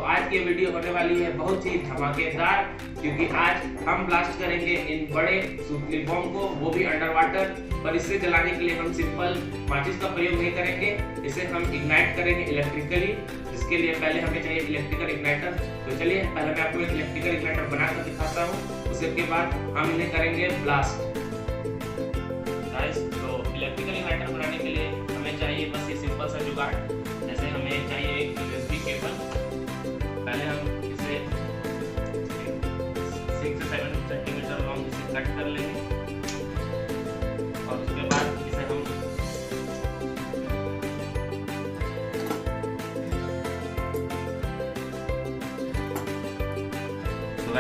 आज की वीडियो होने वाली है बहुत ही धमाकेदार, क्योंकि आज हम ब्लास्ट करेंगे इन बड़े सुतली बम को, वो भी अंडर वाटर। पर इसे जलाने के लिए हम सिंपल माचिस का प्रयोग नहीं करेंगे, इसे हम इग्नाइट करेंगे इलेक्ट्रिकली, जिसके लिए पहले हमें चाहिए इलेक्ट्रिकल इग्नाइटर। तो चलिए पहले मैं आपको एक इलेक्ट्रिकल इग्नाइटर बनाकर दिखाता हूँ, उसके बाद हम इन्हें करेंगे ब्लास्ट। तो इलेक्ट्रिकल इग्नाइटर बनाने के लिए हमें चाहिए बस ये सिंपल सा जुगाड़। जैसे हमें चाहिए एक यूएसबी केबल, पहले हम इसे 6 से 7 सेंटीमीटर लॉन्ग इसे कट कर लेंगे और उसके बाद इसे हम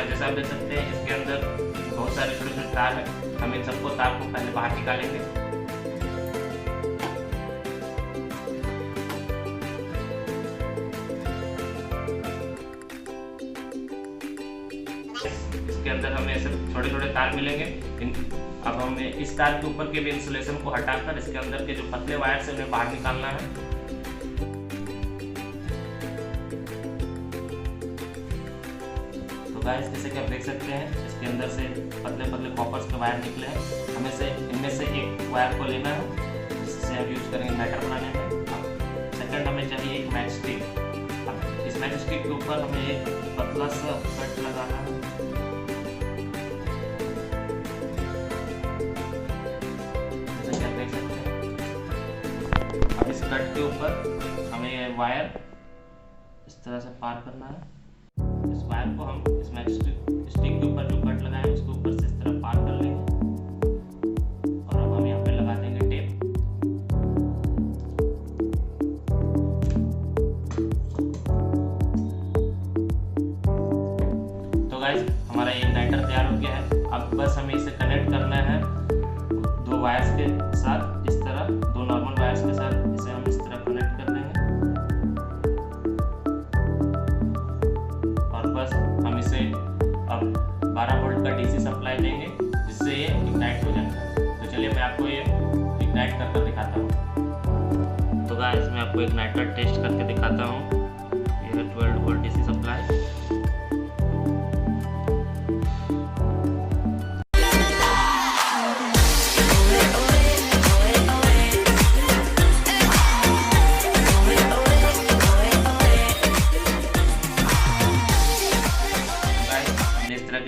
जैसा आप देख सकते हैं इसके अंदर बहुत सारे छोटे छोटे तार है। हम इन सबको तार को पहले बाहर निकालेंगे। इसके अंदर हमें ऐसे छोटे छोटे तार मिलेंगे। अब हमें इस तार के ऊपर के भी इंसुलेशन को हटाकर इसके अंदर के जो पतले वायर से उन्हें बाहर निकालना है। जैसे कि आप देख सकते हैं इसके अंदर से पतले पतले कॉपर्स के वायर निकले हैं। हमें से इनमें से एक वायर को लेना है, जिससे हम यूज करेंगे इग्नाइटर बनाने में। सेकंड हमें चाहिए एक मैच स्टिक। इस मैच स्टिक के ऊपर हमें एक पतला सा कट लगाना है। जैसे कि आप देख सकते हैं अब इस कट के ऊपर हमें ये वायर इस तरह से पार करना है। इस वायर को हम इस मैच स्टिक के ऊपर जो कट लगाए हैं उसके ऊपर से इस तरह पार कर लेंगे और अब हम यहाँ पे लगा देंगे टेप। तो गाइस हमारा ये इग्नाइटर तैयार हो गया है। अब बस हमें इसे कनेक्ट करना है दो वायर्स के साथ, इस तरह दो नॉर्मल वायर्स के साथ इसे हम इस तरह कनेक्ट कर देंगे। हम इसे अब 12 वोल्ट का डीसी सप्लाई देंगे, जिससे ये इग्नाइट हो जाएगा। तो चलिए मैं आपको ये इग्नाइट करके दिखाता हूँ। तो गाइस मैं आपको इग्नाइटर टेस्ट करके दिखाता हूँ। ये है 12 वोल्ट डीसी सप्लाई।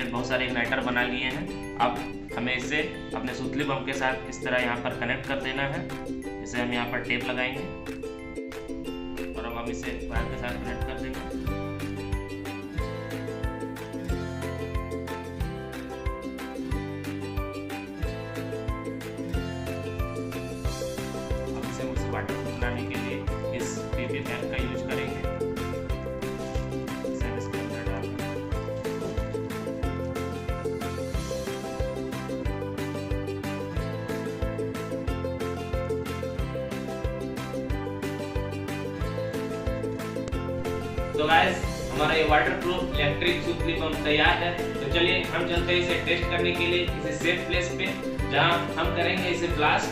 बहुत सारे इग्नाइटर बना लिए हैं। अब हमें इसे अपने सुतली बम के साथ इस तरह यहाँ पर कनेक्ट कर देना है। इसे हम यहाँ पर टेप लगाएंगे और अब हम इसे वायर के साथ कनेक्ट कर देंगे। अब इसे उस वाटर को बनाने के लिए इस पीपी कैप का यूज करेंगे। तो गाइस हमारा ये वाटरप्रूफ इलेक्ट्रिक सुतली बम तैयार है। तो चलिए हम चलते हैं इसे टेस्ट करने के लिए किसी सेफ प्लेस पे, जहां हम करेंगे इसे ब्लास्ट।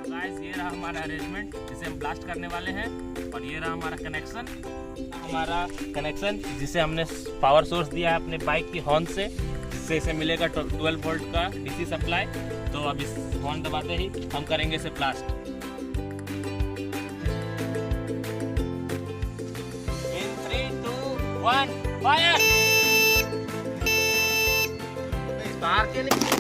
गाइस ये रहा हमारा अरेंजमेंट, जिसे हम ब्लास्ट करने वाले हैं। और ये रहा हमारा कनेक्शन जिसे हमने पावर सोर्स दिया है अपने बाइक की हॉर्न से, जिससे इसे मिलेगा 12 वोल्ट का डीसी सप्लाई। तो अब इस हॉर्न दबाते ही हम करेंगे इसे ब्लास्ट। In 3, 2, 1 fire. बाहर के लिए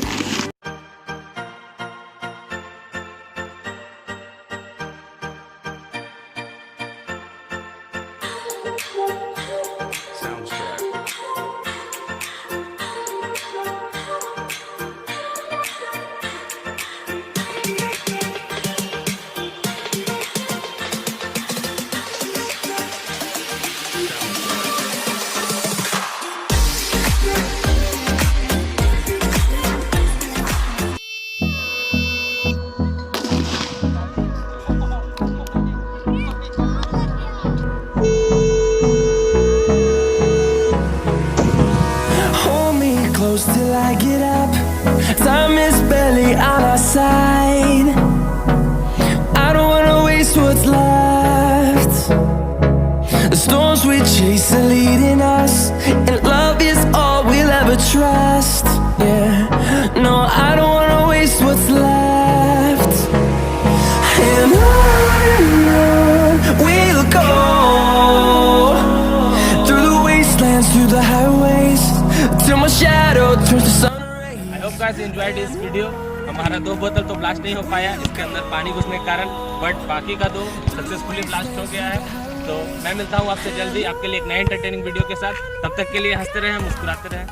leading us, and love is all we'll ever trust. Yeah, no, I don't wanna waste what's left. And on we'll go, through the wastelands, through the highways, till my shadow turns to sun rays. I hope guys enjoyed this video. हमारा 2 बोतल तो blast नहीं हो पाया इसके अंदर पानी घुसने के कारण, बट बाकी का 2 सक्सेसफुली ब्लास्ट हो गया है। तो मैं मिलता हूँ आपसे जल्दी आपके लिए एक नए एंटरटेनिंग वीडियो के साथ। तब तक के लिए हंसते रहें, मुस्कुराते रहें।